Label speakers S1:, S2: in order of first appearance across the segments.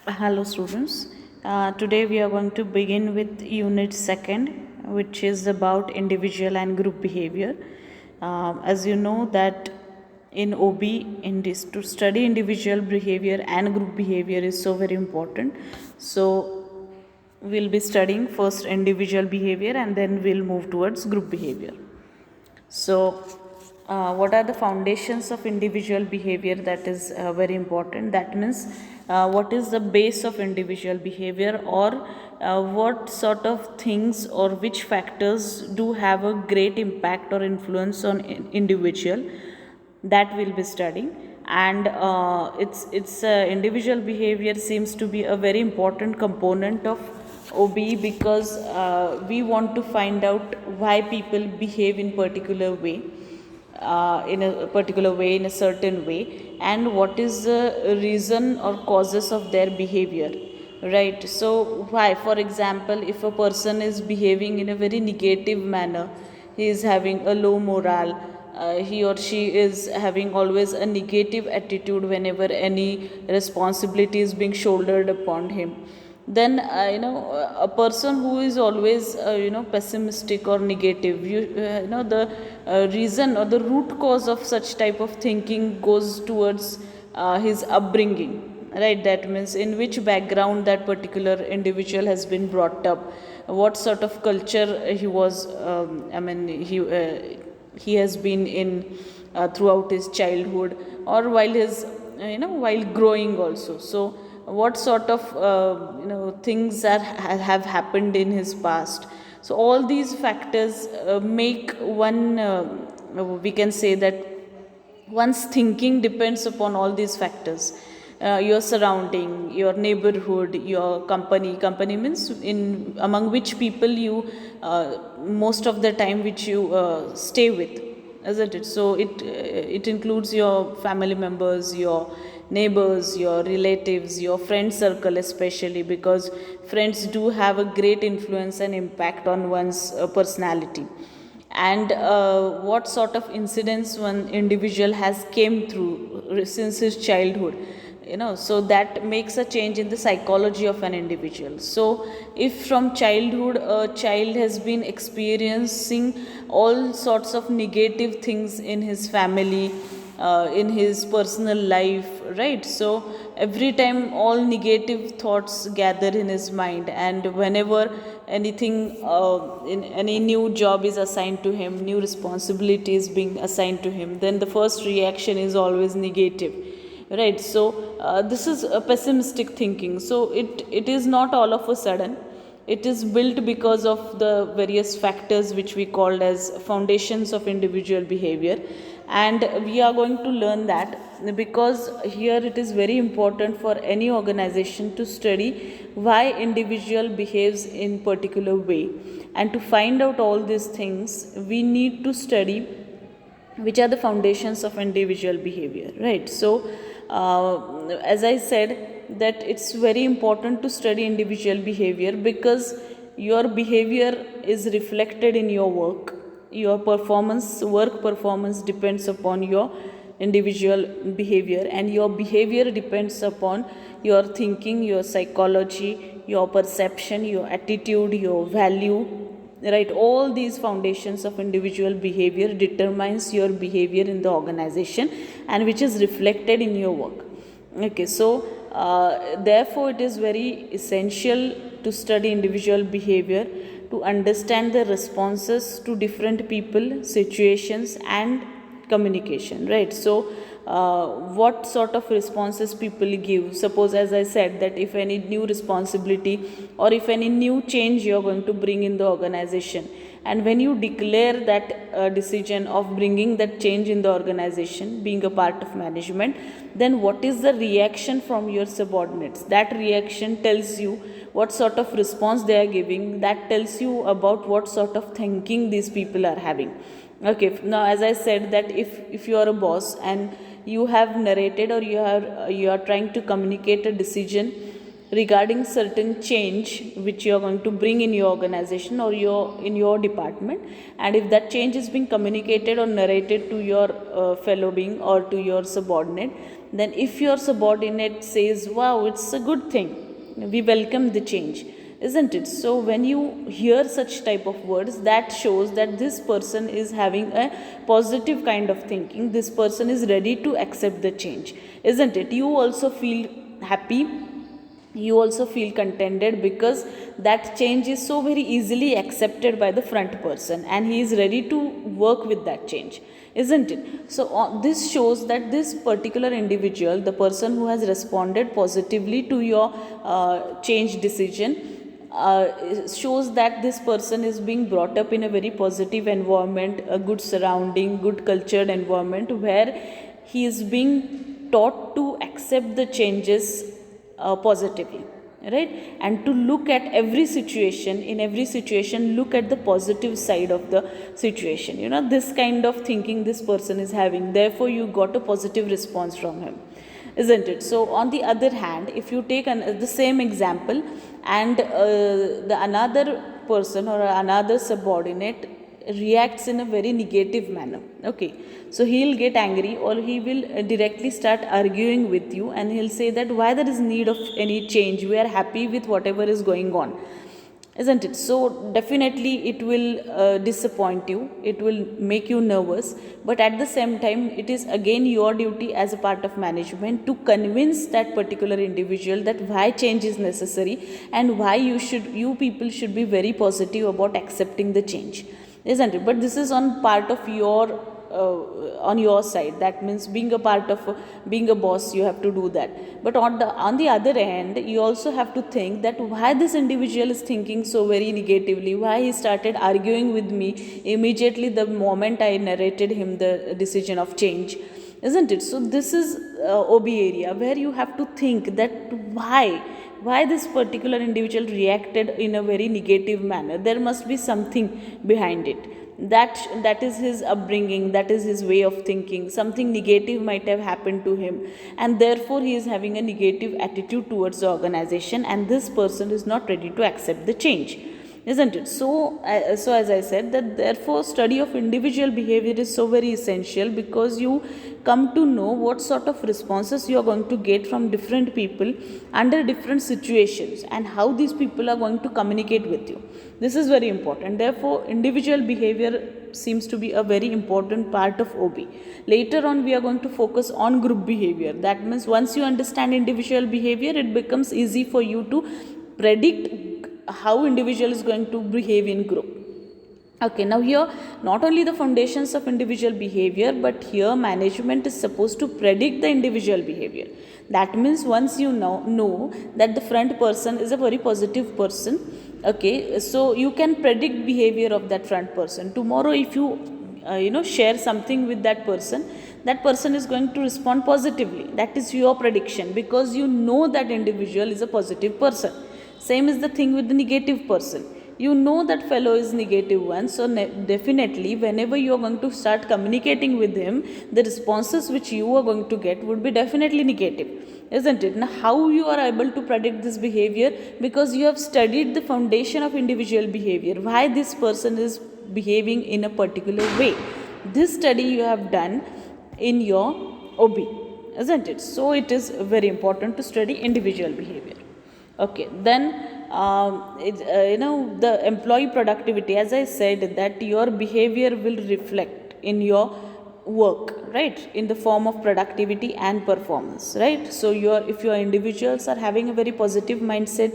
S1: Hello students. Today we are going to begin with unit second, which is about individual and group behavior. As you know that in OB, to study individual behavior and group behavior is so very important. So we'll be studying first individual behavior and then we'll move towards group behavior. So, what are the foundations of individual behavior? That is very important. That means, what is the base of individual behavior, or what sort of things or which factors do have a great impact or influence on individual, that we'll be studying. And it's individual behavior seems to be a very important component of OB, because we want to find out why people behave in a particular way, in a certain way, and what is the reason or causes of their behavior, right? So why, for example, if a person is behaving in a very negative manner, he is having a low morale, he or she is having always a negative attitude whenever any responsibility is being shouldered upon him, then a person who is always pessimistic or negative, the reason or the root cause of such type of thinking goes towards his upbringing, right? That means in which background that particular individual has been brought up, what sort of culture he was, he has been in throughout his childhood, or while his while growing also. So what sort of things have happened in his past. So all these factors make one, we can say that one's thinking depends upon all these factors. Your surrounding, your neighborhood, your company means in among which people you most of the time which you stay with, isn't it? So it includes your family members, your neighbors, your relatives, your friend circle, especially because friends do have a great influence and impact on one's personality. And what sort of incidents one individual has came through since his childhood, so that makes a change in the psychology of an individual. So if from childhood a child has been experiencing all sorts of negative things in his family, in his personal life, right? So every time all negative thoughts gather in his mind, and whenever anything, in any new job is assigned to him, new responsibility is being assigned to him, then the first reaction is always negative, right? So this is a pessimistic thinking. So it is not all of a sudden, it is built because of the various factors which we called as foundations of individual behavior. And we are going to learn that, because here it is very important for any organization to study why individual behaves in particular way. And to find out all these things, we need to study which are the foundations of individual behavior, right? So as I said, that it's very important to study individual behavior, because your behavior is reflected in your work. Your work performance depends upon your individual behavior, and your behavior depends upon your thinking, your psychology, your perception, your attitude, your value, right? All these foundations of individual behavior determines your behavior in the organization, and which is reflected in your work. Okay, so therefore it is very essential to study individual behavior, to understand the responses to different people, situations, and communication, right? So what sort of responses people give, suppose as I said that if any new responsibility or if any new change you are going to bring in the organization, and when you declare that decision of bringing that change in the organization, being a part of management, then what is the reaction from your subordinates? That reaction tells you what sort of response they are giving. That tells you about what sort of thinking these people are having. Okay, now as I said that if you are a boss and you have narrated, or you are trying to communicate a decision regarding certain change which you are going to bring in your organization or in your department, and if that change is being communicated or narrated to your fellow being or to your subordinate, Then if your subordinate says, wow, it's a good thing, we welcome the change, isn't it? So when you hear such type of words, that shows that this person is having a positive kind of thinking, this person is ready to accept the change, isn't it? You also feel happy, you also feel contented, because that change is so very easily accepted by the front person and he is ready to work with that change, isn't it? So this shows that this particular individual, the person who has responded positively to your change decision, shows that this person is being brought up in a very positive environment, a good surrounding, good cultured environment, where he is being taught to accept the changes positively, right? And to look at every situation, in every situation look at the positive side of the situation. This kind of thinking this person is having, therefore you got a positive response from him, isn't it? So on the other hand, if you take the same example, and the another person or another subordinate reacts in a very negative manner, okay, so he'll get angry, or he will directly start arguing with you, and he'll say that why there is need of any change, we are happy with whatever is going on, isn't it? So definitely it will disappoint you, it will make you nervous, but at the same time it is again your duty as a part of management to convince that particular individual that why change is necessary, and why you people should be very positive about accepting the change, isn't it? But this is on part of your on your side, that means being a part of being a boss, you have to do that. But on the other hand, you also have to think that why this individual is thinking so very negatively, why he started arguing with me immediately the moment I narrated him the decision of change, isn't it? So this is OB area where you have to think that why this particular individual reacted in a very negative manner. There must be something behind it, that is his upbringing, that is his way of thinking, something negative might have happened to him, and therefore he is having a negative attitude towards the organization, and this person is not ready to accept the change, isn't it? So as I said, that therefore study of individual behavior is so very essential, because you come to know what sort of responses you are going to get from different people under different situations, and how these people are going to communicate with you. This is very important. Therefore individual behavior seems to be a very important part of OB. Later on we are going to focus on group behavior. That means once you understand individual behavior, it becomes easy for you to predict how individual is going to behave in group. Okay, now here not only the foundations of individual behavior, but here management is supposed to predict the individual behavior. That means once you know that the front person is a very positive person, okay, so you can predict behavior of that front person. Tomorrow if you share something with that person is going to respond positively. That is your prediction, because you know that individual is a positive person. Same is the thing with the negative person. You know that fellow is negative one, so definitely whenever you are going to start communicating with him, the responses which you are going to get would be definitely negative, isn't it? Now how you are able to predict this behavior? Because you have studied the foundation of individual behavior, why this person is behaving in a particular way. This study you have done in your OB, isn't it? So it is very important to study individual behavior. Okay, then the employee productivity, as I said, that your behavior will reflect in your work, right, in the form of productivity and performance, right? So if your individuals are having a very positive mindset,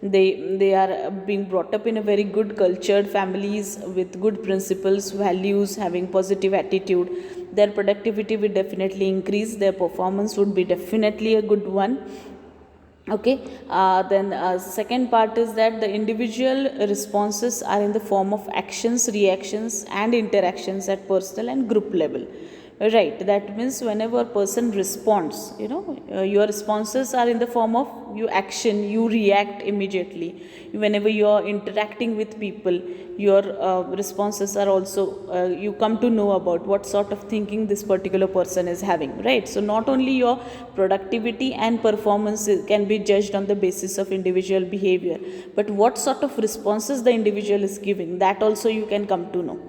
S1: they are being brought up in a very good cultured families with good principles, values, having positive attitude, their productivity will definitely increase, their performance would be definitely a good one. Okay, then second part is that the individual responses are in the form of actions, reactions and interactions at personal and group level, right? That means whenever a person responds, your responses are in the form of you action, you react immediately. Whenever you are interacting with people, your responses are also you come to know about what sort of thinking this particular person is having, right? So not only your productivity and performance can be judged on the basis of individual behavior, but what sort of responses the individual is giving, that also you can come to know,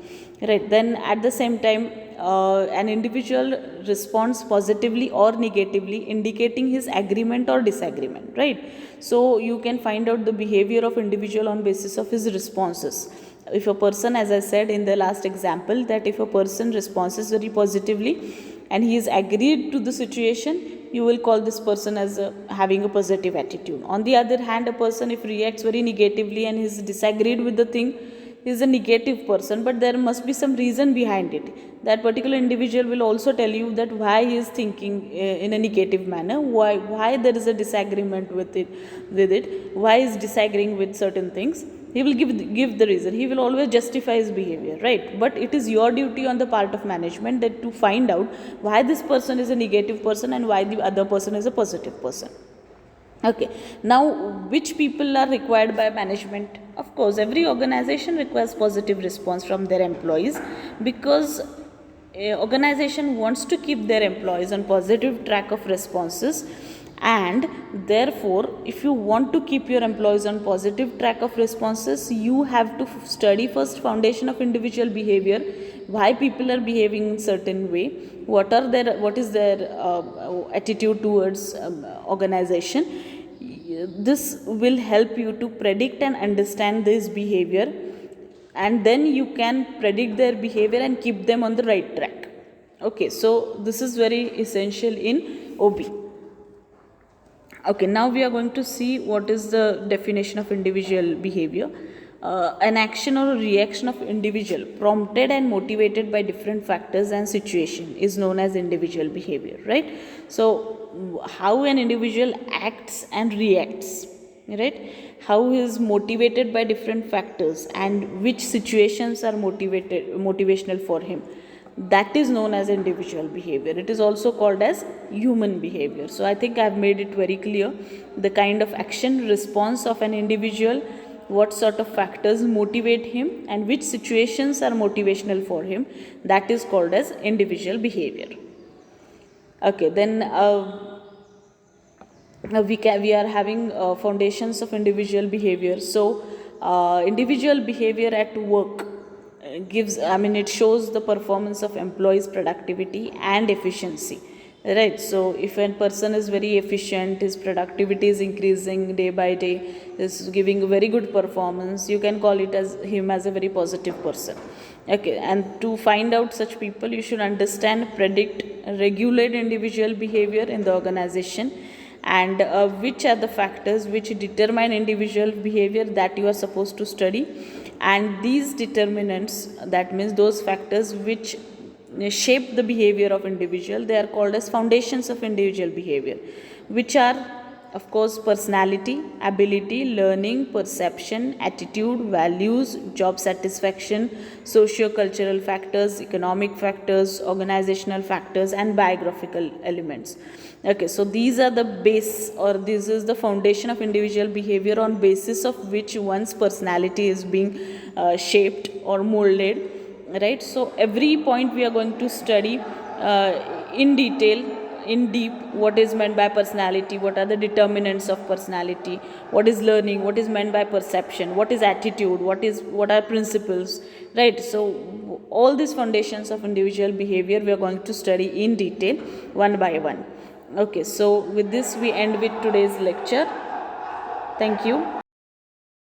S1: right? Then at the same time an individual responds positively or negatively, indicating his agreement or disagreement, right? So you can find out the behavior of individual on basis of his responses. If a person, as I said in the last example, that if a person responds very positively and he is agreed to the situation, you will call this person as having a positive attitude. On the other hand, a person if reacts very negatively and is disagreed with the thing, is a negative person, but there must be some reason behind it. That particular individual will also tell you that why he is thinking in a negative manner, why there is a disagreement with it, why is disagreeing with certain things. He will give the reason. He will always justify his behavior, right? But it is your duty on the part of management that to find out why this person is a negative person and why the other person is a positive person. Okay, now which people are required by management? Of course, every organization requires positive response from their employees, because a organization wants to keep their employees on positive track of responses, and therefore if you want to keep your employees on positive track of responses, you have to study first foundation of individual behavior, why people are behaving in certain way, what is their attitude towards organization. This will help you to predict and understand this behavior, and then you can predict their behavior and keep them on the right track. Okay, so this is very essential in OB. Okay, now we are going to see what is the definition of individual behavior. An action or a reaction of individual prompted and motivated by different factors and situation is known as individual behavior, right? So how an individual acts and reacts, right? How he is motivated by different factors and which situations are motivational for him, that is known as individual behavior. It is also called as human behavior. So I think I have made it very clear the kind of action response of an individual, what sort of factors motivate him and which situations are motivational for him, that is called as individual behavior. Okay, then we are having foundations of individual behavior. So individual behavior at work it shows the performance of employees' productivity and efficiency, right? So if a person is very efficient, his productivity is increasing day by day, is giving a very good performance, you can call it as him as a very positive person. Okay, and to find out such people, you should understand, predict, regulate individual behavior in the organization, and which are the factors which determine individual behavior that you are supposed to study. And these determinants, that means those factors which shape the behavior of individual, they are called as foundations of individual behavior, which are of course personality, ability, learning, perception, attitude, values, job satisfaction, socio-cultural factors, economic factors, organizational factors, and biographical elements. Okay, so these are the base, or this is the foundation of individual behavior on basis of which one's personality is being shaped or molded, right? So every point we are going to study in detail, in deep, what is meant by personality, what are the determinants of personality, what is learning, what is meant by perception, what is attitude, what are principles, right? So all these foundations of individual behavior we are going to study in detail one by one. Okay, so with this we end with today's lecture. Thank you.